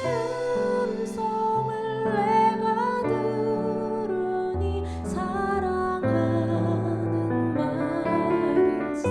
음성을 내가 들으니 사랑하는 말일세.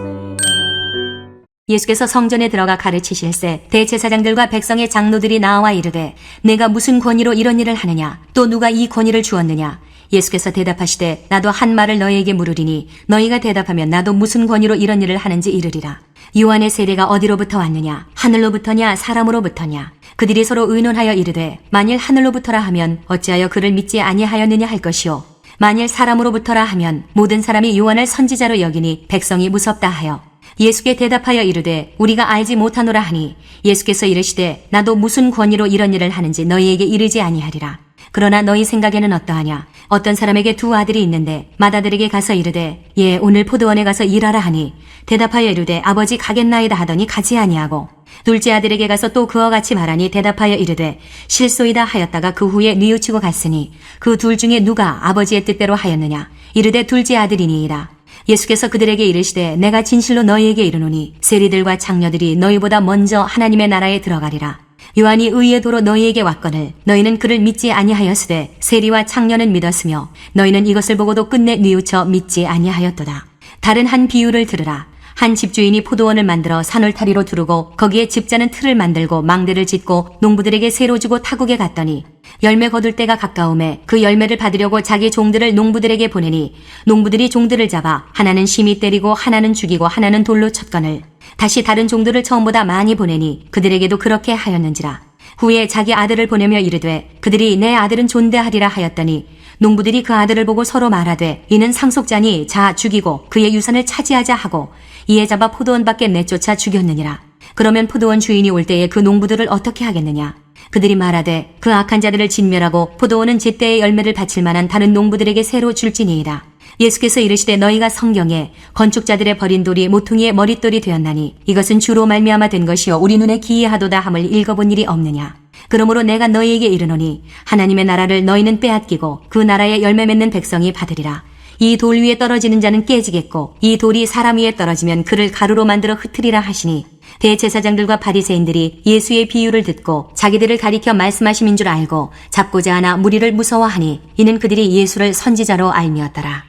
예수께서 성전에 들어가 가르치실세 대제사장들과 백성의 장로들이 나와 이르되 내가 무슨 권위로 이런 일을 하느냐 또 누가 이 권위를 주었느냐. 예수께서 대답하시되 나도 한 말을 너희에게 물으리니 너희가 대답하면 나도 무슨 권위로 이런 일을 하는지 이르리라. 요한의 세례가 어디로부터 왔느냐 하늘로부터냐 사람으로부터냐. 그들이 서로 의논하여 이르되 만일 하늘로부터라 하면 어찌하여 그를 믿지 아니하였느냐 할 것이요 만일 사람으로부터라 하면 모든 사람이 요한을 선지자로 여기니 백성이 무섭다 하여 예수께 대답하여 이르되 우리가 알지 못하노라 하니 예수께서 이르시되 나도 무슨 권위로 이런 일을 하는지 너희에게 이르지 아니하리라. 그러나 너희 생각에는 어떠하냐. 어떤 사람에게 두 아들이 있는데 맏아들에게 가서 이르되 예 오늘 포도원에 가서 일하라 하니 대답하여 이르되 아버지 가겠나이다 하더니 가지 아니하고 둘째 아들에게 가서 또 그와 같이 말하니 대답하여 이르되 실소이다 하였다가 그 후에 뉘우치고 갔으니 그 둘 중에 누가 아버지의 뜻대로 하였느냐. 이르되 둘째 아들이니이다. 예수께서 그들에게 이르시되 내가 진실로 너희에게 이르노니 세리들과 장녀들이 너희보다 먼저 하나님의 나라에 들어가리라. 요한이 의의 도로 너희에게 왔거늘 너희는 그를 믿지 아니하였으되 세리와 장녀는 믿었으며 너희는 이것을 보고도 끝내 뉘우쳐 믿지 아니하였도다. 다른 한 비유를 들으라. 한 집주인이 포도원을 만들어 산울타리로 두르고 거기에 집자는 틀을 만들고 망대를 짓고 농부들에게 새로 주고 타국에 갔더니 열매 거둘 때가 가까움에 그 열매를 받으려고 자기 종들을 농부들에게 보내니 농부들이 종들을 잡아 하나는 심히 때리고 하나는 죽이고 하나는 돌로 쳤거늘 다시 다른 종들을 처음보다 많이 보내니 그들에게도 그렇게 하였는지라. 후에 자기 아들을 보내며 이르되 그들이 내 아들은 존대하리라 하였더니 농부들이 그 아들을 보고 서로 말하되 이는 상속자니 자 죽이고 그의 유산을 차지하자 하고 이에 잡아 포도원 밖에 내쫓아 죽였느니라. 그러면 포도원 주인이 올 때에 그 농부들을 어떻게 하겠느냐. 그들이 말하되 그 악한 자들을 진멸하고 포도원은 제때의 열매를 바칠 만한 다른 농부들에게 새로 줄지니이다. 예수께서 이르시되 너희가 성경에 건축자들의 버린 돌이 모퉁이의 머릿돌이 되었나니 이것은 주로 말미암아 된 것이요 우리 눈에 기이하도다 함을 읽어본 일이 없느냐. 그러므로 내가 너희에게 이르노니 하나님의 나라를 너희는 빼앗기고 그 나라에 열매 맺는 백성이 받으리라. 이 돌 위에 떨어지는 자는 깨지겠고 이 돌이 사람 위에 떨어지면 그를 가루로 만들어 흩으리라 하시니 대제사장들과 바리새인들이 예수의 비유를 듣고 자기들을 가리켜 말씀하심인 줄 알고 잡고자 하나 무리를 무서워하니 이는 그들이 예수를 선지자로 알미었더라.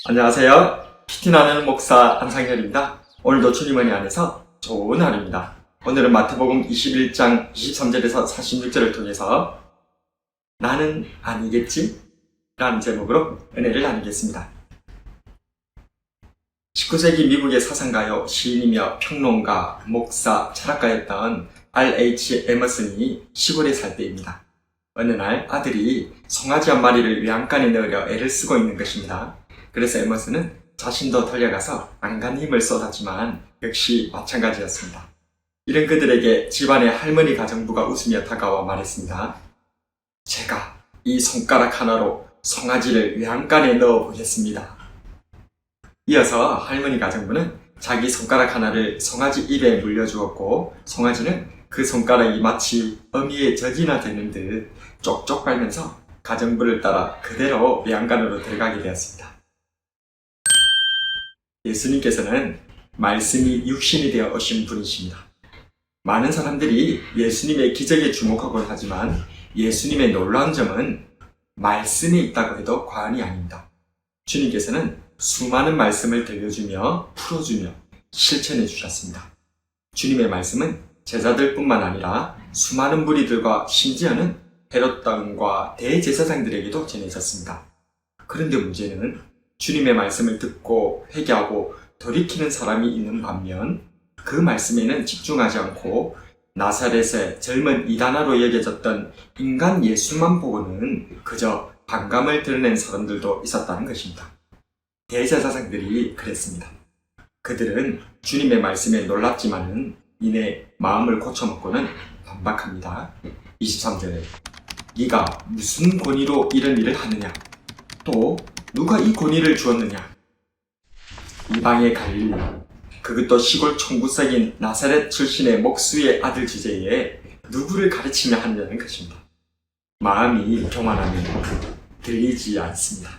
안녕하세요. 피티나는 목사 안상열입니다. 오늘도 주님 은혜 안에서 좋은 하루입니다. 오늘은 마태복음 21장 23절에서 46절을 통해서 나는 아니겠지? 라는 제목으로 은혜를 나누겠습니다. 19세기 미국의 사상가요, 시인이며 평론가, 목사, 철학가였던 R.H. 에머슨이 시골에 살 때입니다. 어느 날 아들이 송아지 한 마리를 외양간에 넣으려 애를 쓰고 있는 것입니다. 그래서 에머슨은 자신도 달려가서 안간 힘을 쏟았지만 역시 마찬가지였습니다. 이런 그들에게 집안의 할머니 가정부가 웃으며 다가와 말했습니다. 제가 이 손가락 하나로 송아지를 외양간에 넣어보겠습니다. 이어서 할머니 가정부는 자기 손가락 하나를 송아지 입에 물려주었고 송아지는 그 손가락이 마치 어미의 젖이나 되는 듯 쪽쪽 빨면서 가정부를 따라 그대로 외양간으로 들어가게 되었습니다. 예수님께서는 말씀이 육신이 되어 오신 분이십니다. 많은 사람들이 예수님의 기적에 주목하곤 하지만 예수님의 놀라운 점은 말씀이 있다고 해도 과언이 아닙니다. 주님께서는 수많은 말씀을 들려주며 풀어주며 실천해 주셨습니다. 주님의 말씀은 제자들뿐만 아니라 수많은 무리들과 심지어는 헤롯 왕과 대제사장들에게도 전해졌습니다. 그런데 문제는 주님의 말씀을 듣고 회개하고 돌이키는 사람이 있는 반면 그 말씀에는 집중하지 않고 나사렛의 젊은 이단아로 여겨졌던 인간 예수만 보고는 그저 반감을 드러낸 사람들도 있었다는 것입니다. 대제사장들이 그랬습니다. 그들은 주님의 말씀에 놀랍지만은 이내 마음을 고쳐먹고는 반박합니다. 23절에 네가 무슨 권위로 이런 일을 하느냐? 또 누가 이 권위를 주었느냐? 이방의 갈릴리, 그것도 시골 총구석인 나사렛 출신의 목수의 아들 주제에 누구를 가르치며 하느냐는 것입니다. 마음이 교만하면 들리지 않습니다.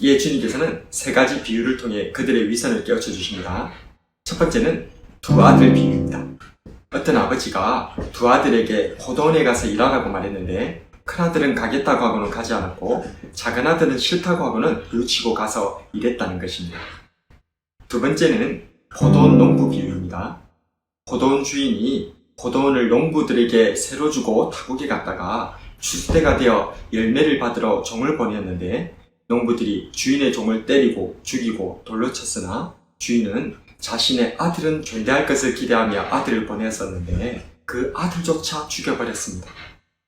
이에 주님께서는 세 가지 비유를 통해 그들의 위선을 깨우쳐 주십니다. 첫 번째는 두 아들 비유입니다. 어떤 아버지가 두 아들에게 포도원에 가서 일하라고 말했는데 큰 아들은 가겠다고 하고는 가지 않았고 작은 아들은 싫다고 하고는 뉘우치고 가서 일했다는 것입니다. 두 번째는 포도원 농부 비유입니다. 포도원 주인이 포도원을 농부들에게 새로 주고 타국에 갔다가 추수때가 되어 열매를 받으러 종을 보냈는데 농부들이 주인의 종을 때리고 죽이고 돌로 쳤으나 주인은 자신의 아들은 존대할 것을 기대하며 아들을 보냈었는데 그 아들조차 죽여버렸습니다.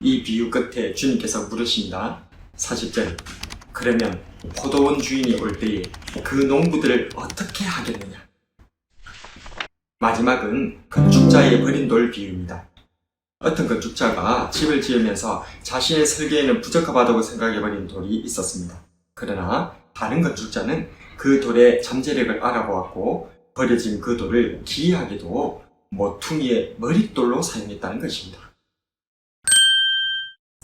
이 비유 끝에 주님께서 물으십니다. 40절 그러면 포도원 주인이 올 때에 그 농부들을 어떻게 하겠느냐? 마지막은 건축자의 버린 돌 비유입니다. 어떤 건축자가 집을 지으면서 자신의 설계에는 부적합하다고 생각해버린 돌이 있었습니다. 그러나 다른 건축자는 그 돌의 잠재력을 알아보았고 버려진 그 돌을 기이하게도 모퉁이의 머릿돌로 사용했다는 것입니다.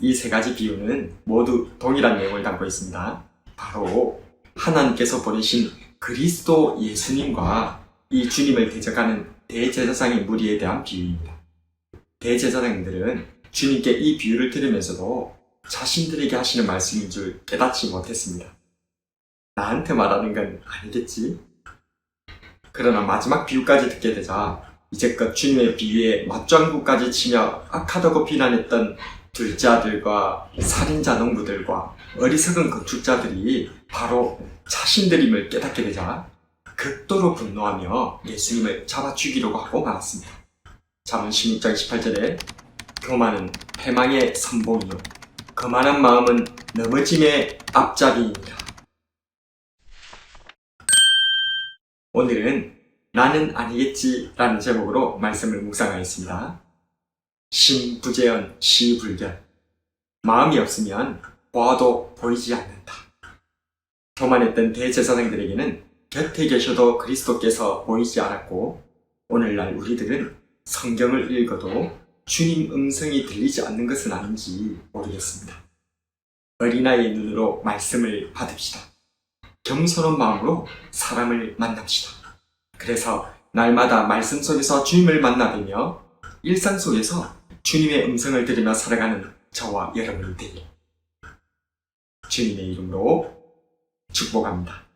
이 세 가지 비유는 모두 동일한 내용을 담고 있습니다. 바로 하나님께서 보내신 그리스도 예수님과 이 주님을 대적하는 대제사장의 무리에 대한 비유입니다. 대제사장들은 주님께 이 비유를 들으면서도 자신들에게 하시는 말씀인 줄 깨닫지 못했습니다. 나한테 말하는 건 아니겠지? 그러나 마지막 비유까지 듣게 되자 이제껏 주님의 비유에 맞장구까지 치며 악하다고 비난했던 둘째 아들과 살인자 농부들과 어리석은 건축자들이 바로 자신들임을 깨닫게 되자 극도로 분노하며 예수님을 잡아 죽이려고 하고 말았습니다. 잠언 16장 18절에 교만은 패망의 선봉이요 거만한 마음은 넘어짐의 앞잡이입니다. 오늘은 나는 아니겠지 라는 제목으로 말씀을 묵상하였습니다. 신부재현 시불견 마음이 없으면 보아도 보이지 않는다. 교만했던 대제사장들에게는 곁에 계셔도 그리스도께서 보이지 않았고 오늘날 우리들은 성경을 읽어도 주님 음성이 들리지 않는 것은 아닌지 모르겠습니다. 어린아이의 눈으로 말씀을 받읍시다. 겸손한 마음으로 사람을 만납시다. 그래서 날마다 말씀 속에서 주님을 만나뵈며 일상 속에서 주님의 음성을 들으며 살아가는 저와 여러분이 되길 주님의 이름으로 축복합니다.